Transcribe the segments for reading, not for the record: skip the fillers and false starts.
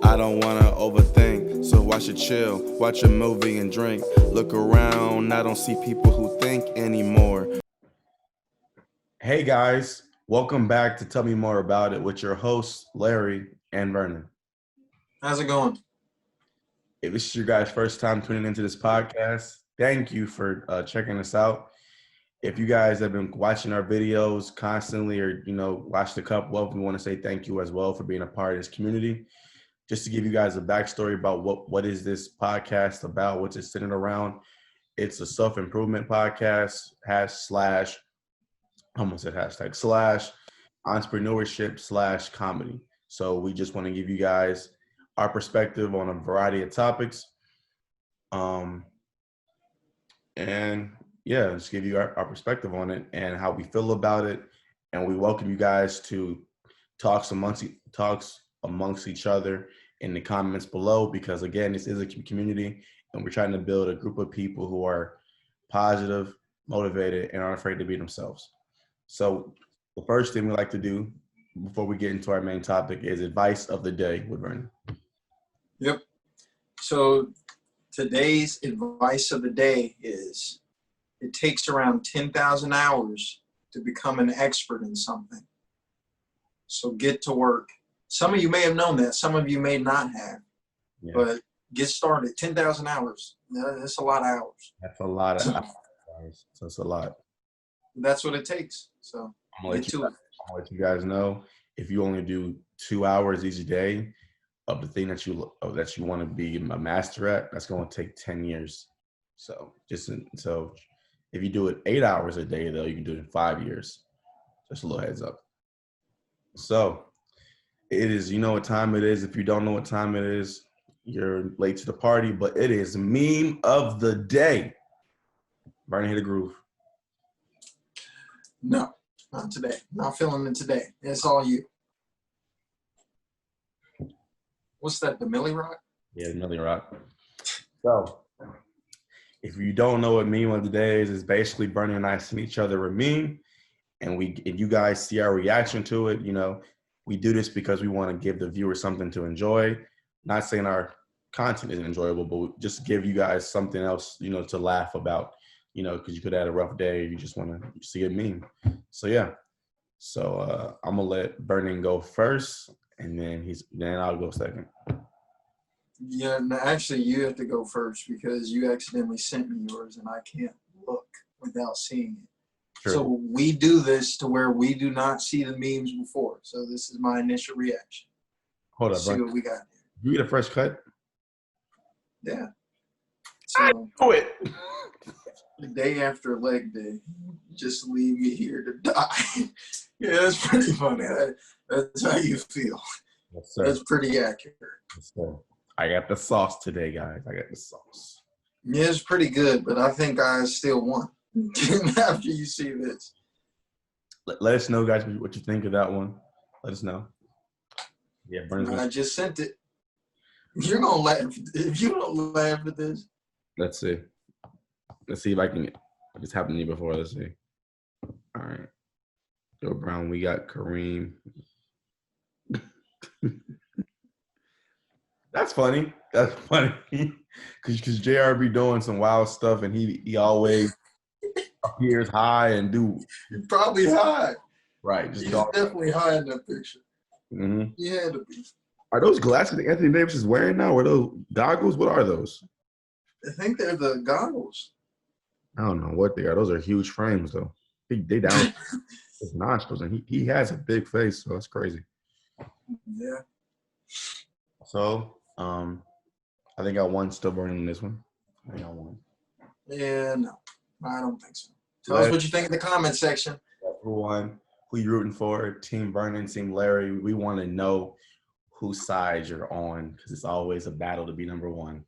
I don't wanna overthink, so I should chill, watch a movie and drink. Look around, I don't see people who think anymore. Hey guys, welcome back to Tell Me More About It with your hosts, Larry and Vernon. How's it going? If this is your guys' first time tuning into this podcast, thank you for checking us out. If you guys have been watching our videos constantly or, watched a couple of, we want to say thank you as well for being a part of this community. Just to give you guys a backstory about what is this podcast about, what's it centered around. It's a self-improvement podcast, /hashtag/ entrepreneurship / comedy. So we just want to give you guys our perspective on a variety of topics. And yeah, just give you our perspective on it and how we feel about it. And we welcome you guys to talks amongst each other in the comments below, because again, this is a community and we're trying to build a group of people who are positive, motivated, and aren't afraid to be themselves. So the first thing we like to do before we get into our main topic is advice of the day with Vernon. Yep. So today's advice of the day is it takes around 10,000 hours to become an expert in something. So get to work. Some of you may have known that. Some of you may not have. Yeah. But get started. 10,000 hours. That's a lot of hours. That's a lot of hours. So it's a lot. That's what it takes. So I'm gonna let you guys know, if you only do 2 hours each day of the thing that you want to be a master at, that's going to take 10 years. So if you do it 8 hours a day, though, you can do it in 5 years. Just a little heads up. So it is, you know what time it is. If you don't know what time it is, you're late to the party, but it is meme of the day. Vernon, hit a groove. No, not today. Not feeling it today. It's all you. What's that, the Millie Rock? Yeah, the Millie Rock. So, if you don't know what meme of the day is, it's basically Bernie and I send each other a meme, and you guys see our reaction to it. We do this because we want to give the viewer something to enjoy. Not saying our content isn't enjoyable, but just give you guys something else, to laugh about. Because you could have had a rough day, you just want to see a meme. So yeah. So I'm gonna let Vernon go first, and then I'll go second. Yeah, no, actually, you have to go first because you accidentally sent me yours, and I can't look without seeing it. Sure. So we do this to where we do not see the memes before. So this is my initial reaction. Hold up, see what we got here. You get a fresh cut? Yeah. So, I know it. The day after leg day, just leave me here to die. Yeah, that's pretty funny. That's how you feel. Yes, sir. That's pretty accurate. Yes, sir. I got the sauce today, guys. I got the sauce. Yeah, it's pretty good, but I think I still won after you see this. Let us know, guys, what you think of that one. Let us know. Yeah, I just sent it. You're going to laugh. If you don't laugh at this. Let's see. Let's see if I can. This happened to me before. Let's see. All right. Joe Brown, we got Kareem. That's funny. That's funny. Because JR be doing some wild stuff, and he always appears high and do. Probably high. Right. He's definitely high in that picture. Mm-hmm. He had to be. Are those glasses that Anthony Davis is wearing now? Or those goggles? What are those? I think they're the goggles. I don't know what they are. Those are huge frames, though. They down his nostrils, and he has a big face, so that's crazy. Yeah. So, I think I won still burning in this one. I think I won. Yeah, no. I don't think so. Tell us what you think in the comment section. Everyone, who you rooting for? Team Vernon, Team Larry. We want to know whose side you're on, because it's always a battle to be number one.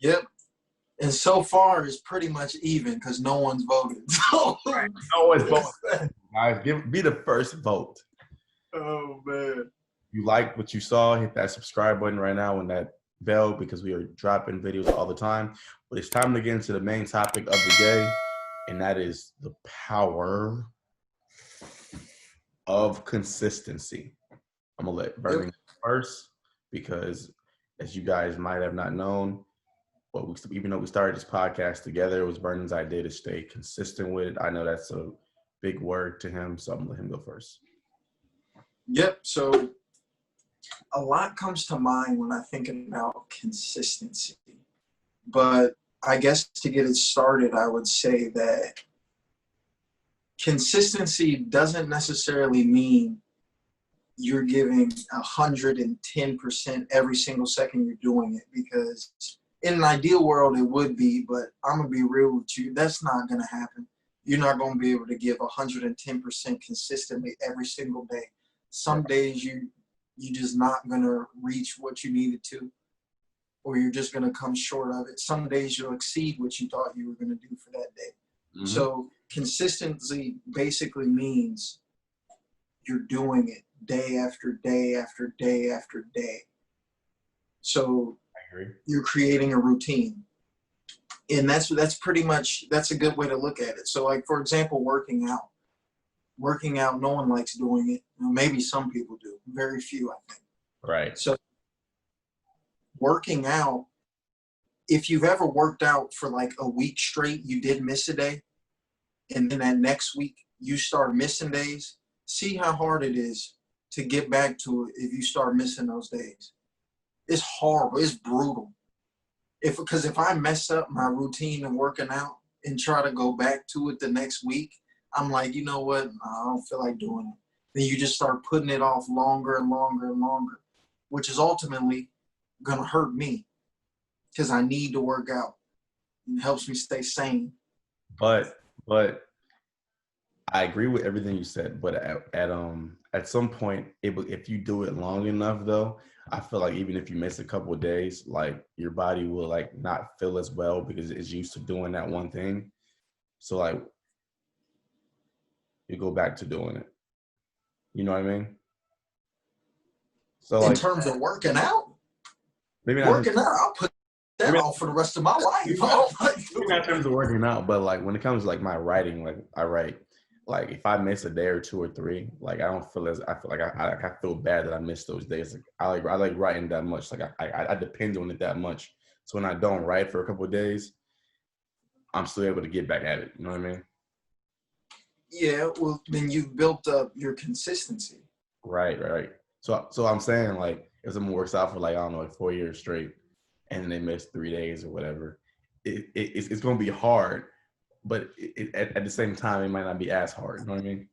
Yep. And so far, it's pretty much even because no one's voted. Right. No one's voted. Guys, be the first vote. Oh, man. If you like what you saw, hit that subscribe button right now and that bell, because we are dropping videos all the time. But it's time to get into the main topic of the day, and that is the power of consistency. I'm going to let Vernon go first. because as you guys might have not known, but even though we started this podcast together, it was Vernon's idea to stay consistent with it. I know that's a big word to him, so I'm gonna let him go first. Yep. So a lot comes to mind when I think about consistency. But I guess to get it started, I would say that consistency doesn't necessarily mean you're giving 110% every single second you're doing it, because in an ideal world it would be, but I'm gonna be real with you, that's not gonna happen. You're not gonna be able to give 110% consistently every single day. Some days you're just not gonna reach what you needed to, or you're just gonna come short of it. Some days you'll exceed what you thought you were gonna do for that day. Mm-hmm. So consistency basically means you're doing it day after day after day after day. So I agree. You're creating a routine. And that's pretty much, that's a good way to look at it. So like, for example, working out, no one likes doing it. Maybe some people do, very few, I think. Right. So working out, if you've ever worked out for like a week straight, you did miss a day, and then that next week you start missing days, see how hard it is to get back to it if you start missing those days. It's horrible. It's brutal. Because if I mess up my routine of working out and try to go back to it the next week, I'm like, you know what? I don't feel like doing it. Then you just start putting it off longer and longer and longer, which is ultimately going to hurt me because I need to work out. It helps me stay sane. But I agree with everything you said. But at some point, if you do it long enough, though, I feel like even if you miss a couple of days, like your body will like not feel as well because it's used to doing that one thing. So like you go back to doing it. You know what I mean? So in terms of working out, I'll put that off for the rest of my life. Maybe not in terms of working out, but like when it comes to like my writing, like I write, like if I miss a day or two or three, like I feel like I feel bad that I missed those days. Like I like writing that much. Like I depend on it that much. So when I don't write for a couple of days, I'm still able to get back at it. You know what I mean? Yeah. Well, then you've built up your consistency. Right. So I'm saying like if someone works out for like, I don't know, like 4 years straight and then they miss 3 days or whatever, it's going to be hard, but at the same time, it might not be as hard, you know what I mean?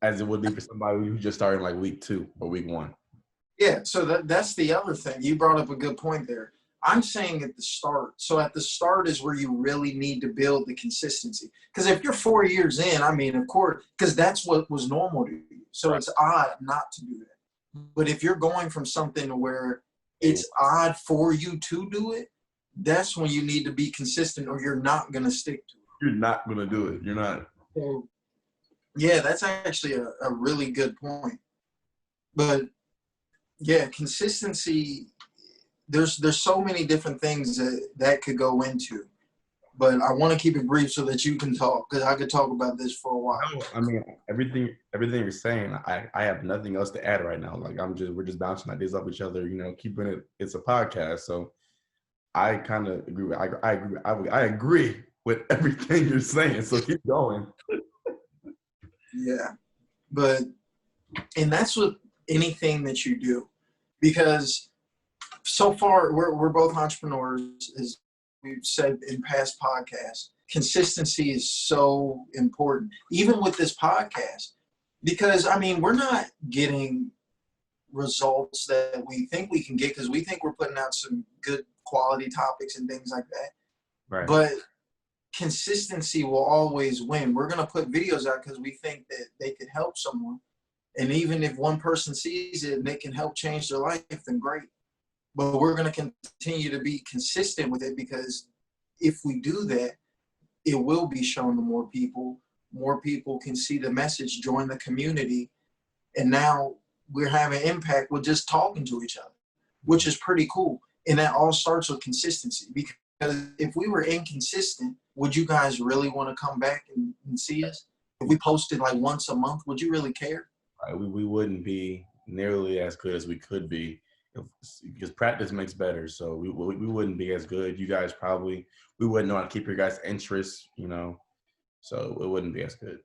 As it would be for somebody who just started like week 2 or week 1. Yeah, so that's the other thing. You brought up a good point there. I'm saying at the start. So at the start is where you really need to build the consistency. Because if you're 4 years in, I mean, of course, because that's what was normal to you. So It's odd not to do that. But if you're going from something where it's odd for you to do it, that's when you need to be consistent or you're not going to stick to it. You're not going to do it. You're not. So, yeah, that's actually a really good point. But, yeah, consistency, there's so many different things that could go into. But I want to keep it brief so that you can talk, because I could talk about this for a while. I mean, everything you're saying, I have nothing else to add right now. Like we're just bouncing ideas off each other, you know, keeping it. It's a podcast, so I kind of agree. I agree with everything you're saying. So keep going. Yeah, and that's with anything that you do, because so far we're both entrepreneurs, as we've said in past podcasts. Consistency is so important, even with this podcast, because I mean, we're not getting results that we think we can get because we think we're putting out some good quality topics and things like that. Right. But consistency will always win. We're going to put videos out because we think that they could help someone. And even if one person sees it and they can help change their life, then great. But we're going to continue to be consistent with it, because if we do that, it will be shown to more people. More people can see the message, join the community. And now we're having impact with just talking to each other, which is pretty cool. And that all starts with consistency, because if we were inconsistent, would you guys really want to come back and see us? If we posted like once a month, would you really care? Right. We wouldn't be nearly as good as we could be because practice makes better. So we wouldn't be as good. You guys probably, we wouldn't know how to keep your guys' interests, you know, so it wouldn't be as good.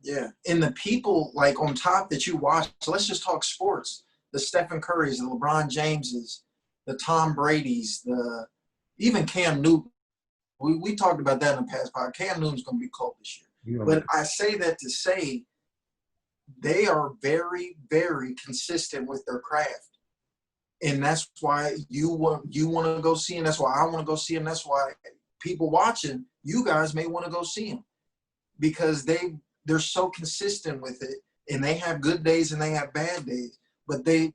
Yeah. And the people like on top that you watch, so let's just talk sports. The Stephen Currys, the LeBron Jameses, the Tom Brady's, even Cam Newton. We talked about that in the past part. Cam Newton's going to be cold this year. But I say that to say they are very, very consistent with their craft. And that's why you want to go see him. That's why I want to go see him. That's why people watching, you guys may want to go see him because they're so consistent with it, and they have good days and they have bad days, but they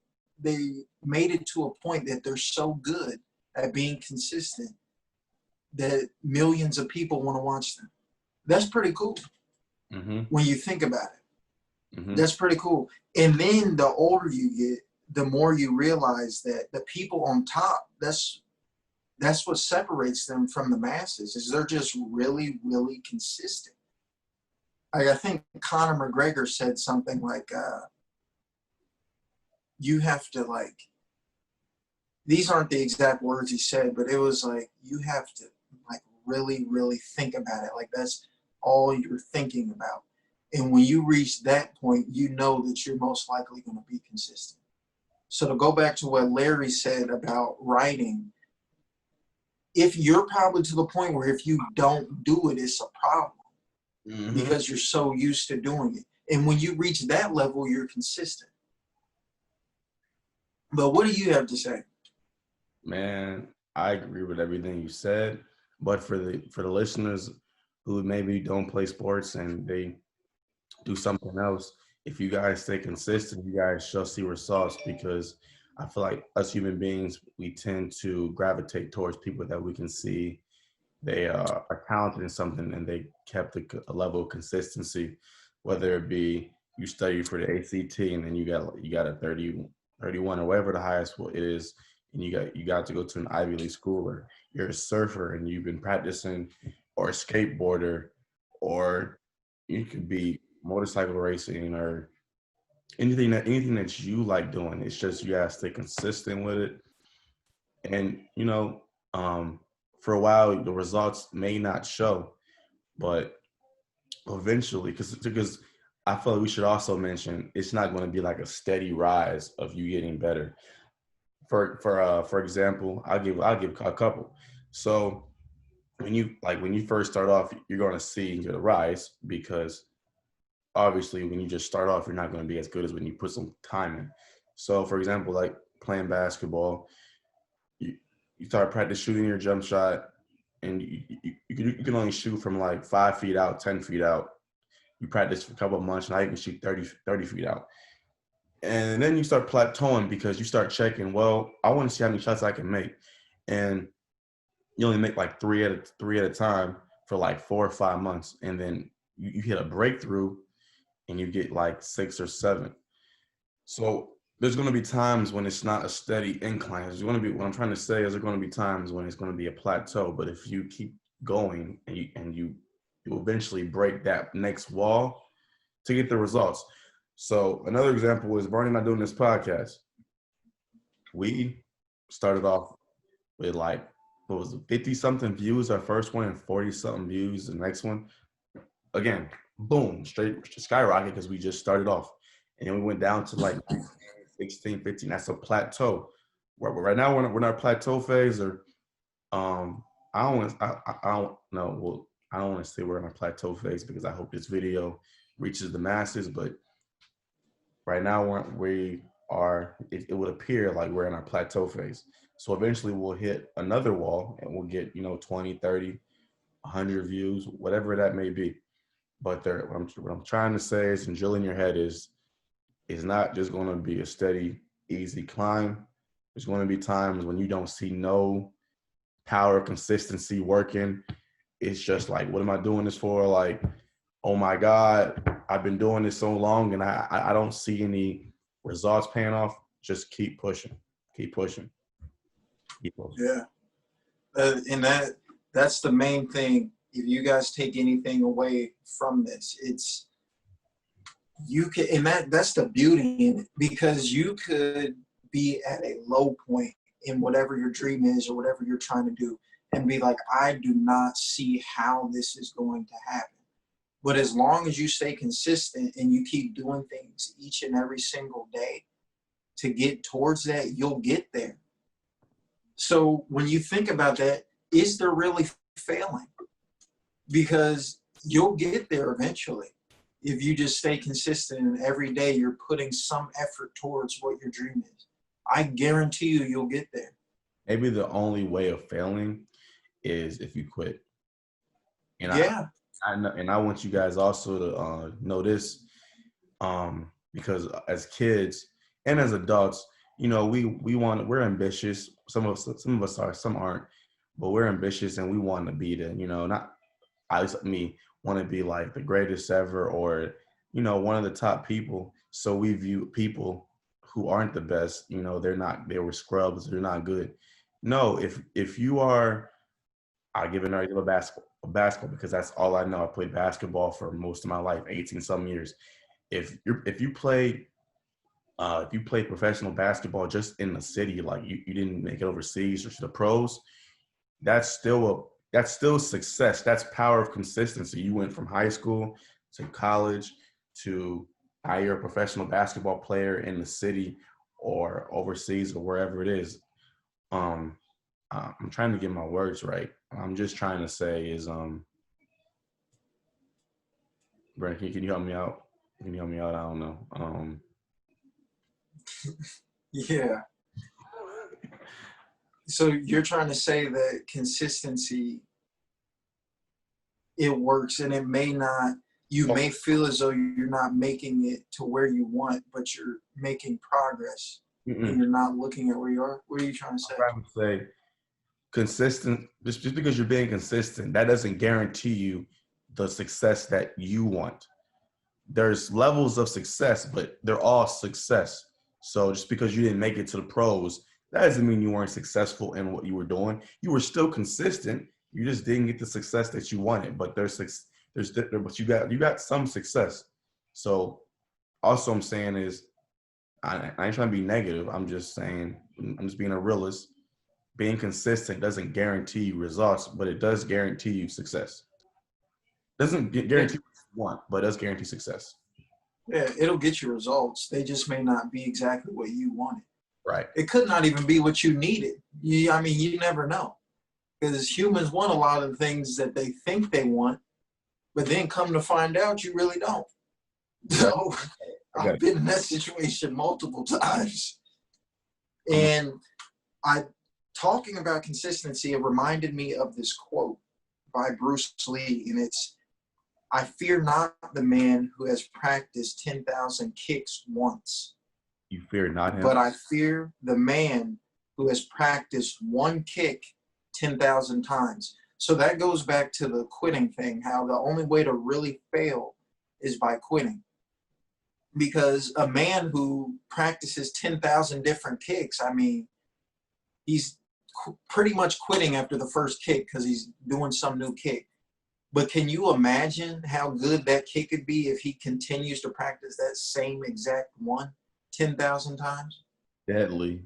made it to a point that they're so good at being consistent that millions of people want to watch them. That's pretty cool when you think about it. That's pretty cool. And then the older you get, the more you realize that the people on top, that's what separates them from the masses, is they're just really, really consistent. I think Conor McGregor said something like, you have to these aren't the exact words he said, but it was like, you have to really, really think about it. Like that's all you're thinking about. And when you reach that point, you know that you're most likely going to be consistent. So to go back to what Larry said about writing, if you're probably to the point where if you don't do it, it's a problem because you're so used to doing it. And when you reach that level, you're consistent. But what do you have to say? Man, I agree with everything you said. But for the listeners who maybe don't play sports and they do something else, if you guys stay consistent, you guys shall see results, because I feel like us human beings, we tend to gravitate towards people that we can see they are talented in something and they kept a level of consistency, whether it be you study for the ACT and then you got a 31 or whatever the highest it is, and you got to go to an Ivy League school, or you're a surfer and you've been practicing, or a skateboarder, or you could be motorcycle racing, or anything that you like doing. It's just you gotta stay consistent with it. And for a while the results may not show, but eventually, because I feel like we should also mention it's not going to be like a steady rise of you getting better. For example, I'll give a couple. So when you first start off, you're going to see the rise, because obviously when you just start off, you're not going to be as good as when you put some time in. So for example, like playing basketball, you start practice shooting your jump shot, and you can only shoot from like 5 feet out, 10 feet out. You practice for a couple of months, now you can shoot 30 feet out. And then you start plateauing because you start checking, well, I want to see how many shots I can make. And you only make like three at a time for like 4 or 5 months. And then you hit a breakthrough and you get like 6 or 7. So there's going to be times when it's not a steady incline. There's going to be, what I'm trying to say is, there's going to be times when it's going to be a plateau. But if you keep going and you eventually break that next wall to get the results. So another example is Barney and I doing this podcast. We started off with like, what was it, 50-something views our first one, and 40-something views the next one. Again, boom, straight skyrocket, because we just started off. And then we went down to like 16, 15. That's a plateau. Right now we're in our plateau phase, or I don't know. Well, I don't want to say we're in our plateau phase, because I hope this video reaches the masses. But right now it would appear like we're in our plateau phase. So eventually we'll hit another wall and we'll get 20, 30, 100 views, whatever that may be. But what I'm trying to say is, and drill in your head is not just going to be a steady, easy climb. There's going to be times when you don't see no power, consistency working. It's just like, what am I doing this for? Like, oh my God, I've been doing this so long and I don't see any results paying off. Just keep pushing. Keep pushing. Keep pushing. Yeah. And that's the main thing. If you guys take anything away from this, it's you can, and that's the beauty in it, because you could be at a low point in whatever your dream is or whatever you're trying to do and be like, I do not see how this is going to happen. But as long as you stay consistent and you keep doing things each and every single day to get towards that, you'll get there. So when you think about that, is there really failing? Because you'll get there eventually if you just stay consistent and every day you're putting some effort towards what your dream is. I guarantee you, you'll get there. Maybe the only way of failing is if you quit. And Yeah. I know, and I want you guys also to know this, because as kids and as adults, you know, we're ambitious. Some of us are, some aren't, but we're ambitious and we want to be not at least me, want to be like the greatest ever, or one of the top people. So we view people who aren't the best, they were scrubs, they're not good. No, if you are, I'll give an example of basketball because that's all I know. I played basketball for most of my life, 18 some years. If you play professional basketball just in the city, like you didn't make it overseas or to the pros, that's still success. That's power of consistency. You went from high school to college to now you're a professional basketball player in the city or overseas or wherever it is. I'm trying to get my words right. I'm just trying to say is, Brandon, can you help me out? Can you help me out? I don't know. Yeah. So you're trying to say that consistency, it works, and it may not, you may feel as though you're not making it to where you want, but you're making progress and you're not looking at where you are. What are you trying to say? I'm trying to say consistent, just because you're being consistent, that doesn't guarantee you the success that you want. There's levels of success, but they're all success. So just because you didn't make it to the pros, that doesn't mean you weren't successful in what you were doing. You were still consistent. You just didn't get the success that you wanted. But but you got some success. So also I'm saying is, I ain't trying to be negative. I'm just saying, I'm just being a realist. Being consistent doesn't guarantee you results, but it does guarantee you success. Doesn't guarantee what you want, but it does guarantee success. Yeah, it'll get you results. They just may not be exactly what you wanted. Right. It could not even be what you needed. You never know. Because humans want a lot of things that they think they want, but then come to find out you really don't. So I've been in that situation multiple times. And talking about consistency, it reminded me of this quote by Bruce Lee, and it's, I fear not the man who has practiced 10,000 kicks once. You fear not him? But I fear the man who has practiced one kick 10,000 times. So that goes back to the quitting thing, how the only way to really fail is by quitting. Because a man who practices 10,000 different kicks, he's pretty much quitting after the first kick because he's doing some new kick. But can you imagine how good that kick could be if he continues to practice that same exact one 10,000 times? Deadly.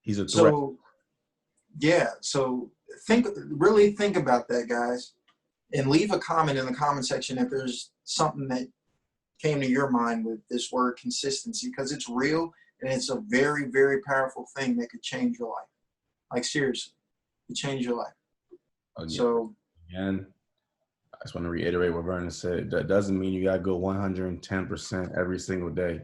He's a threat. So, yeah. So really think about that, guys, and leave a comment in the comment section if there's something that came to your mind with this word consistency, because it's real and it's a very, very powerful thing that could change your life. Like seriously, it change your life. Again, I just want to reiterate what Vernon said. That doesn't mean you got to go 110% every single day,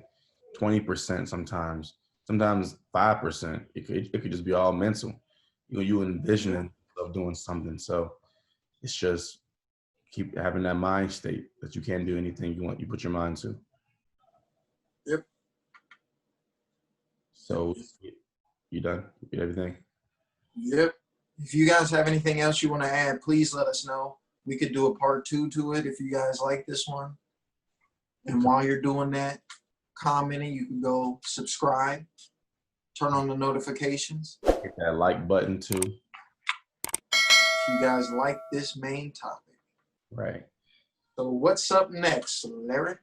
20% sometimes 5%. It could just be all mental. You envisioning of doing something. So it's just keep having that mind state that you can do anything you put your mind to. Yep. So you done? You did everything? Yep. If you guys have anything else you want to add, please let us know. We could do a part 2 to it if you guys like this one. And while you're doing that, commenting, you can go subscribe, turn on the notifications. Hit that like button too. If you guys like this main topic. Right. So what's up next, Larry?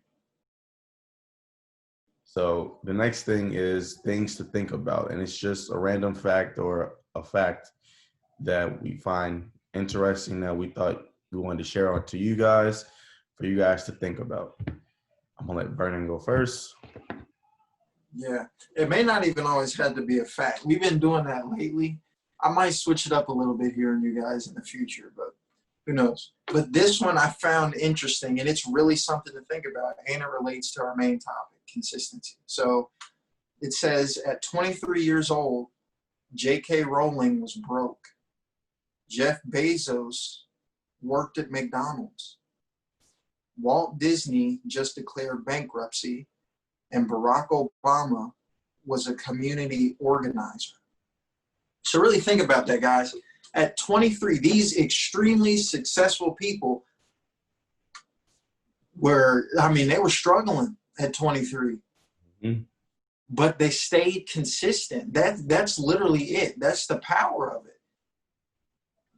So the next thing is things to think about, and it's just a random fact or a fact that we find interesting that we thought we wanted to share on to you guys for you guys to think about. I'm gonna let Vernon go first. Yeah, it may not even always have to be a fact. We've been doing that lately. I might switch it up a little bit here in you guys in the future, but who knows? But this one I found interesting, and it's really something to think about, and it relates to our main topic, consistency. So it says at 23 years old, J.K. Rowling was broke. Jeff Bezos worked at McDonald's. Walt Disney just declared bankruptcy, and Barack Obama was a community organizer. So really think about that, guys. At 23, these extremely successful people they were struggling at 23. Mm-hmm. But they stayed consistent. That's literally it. That's the power of it.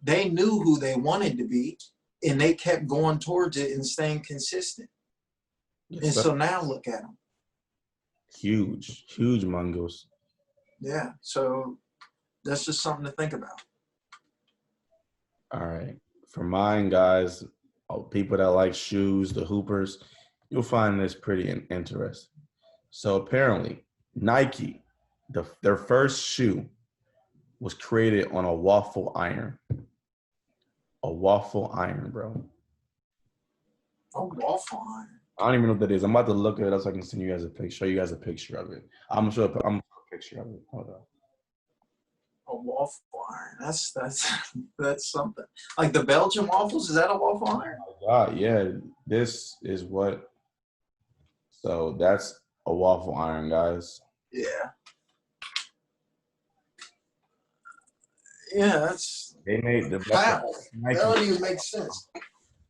They knew who they wanted to be, and they kept going towards it and staying consistent. Yes, and sir. so now look at them. Huge mongos. Yeah, so that's just something to think about. All right. For mine, guys, people that like shoes, the hoopers, you'll find this pretty interesting. So apparently, Nike, their first shoe was created on a waffle iron. A waffle iron, bro. A waffle iron. I don't even know what that is. I'm about to look it up so I can send you guys show you guys a picture of it. I'm gonna put a picture of it. Hold on. A waffle iron. That's something. Like the Belgian waffles, is that a waffle iron? Oh my God, yeah. This is what. So that's a waffle iron, guys. Yeah. Yeah, that's They made the how. Nike. That don't even make sense.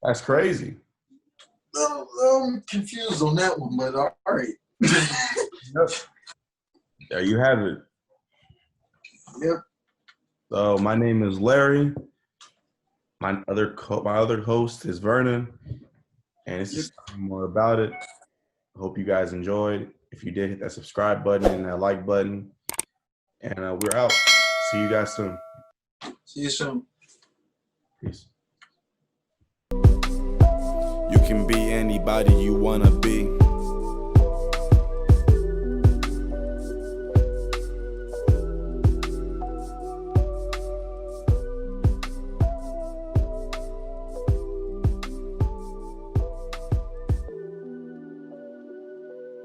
That's crazy. I'm confused on that one, but all right. Yep. There you have it. Yep. So my name is Larry. My other host is Vernon, and this is something more about it. I hope you guys enjoyed. If you did, hit that subscribe button and that like button, and we're out. See you guys soon. See you soon. Peace. You can be anybody you wanna be.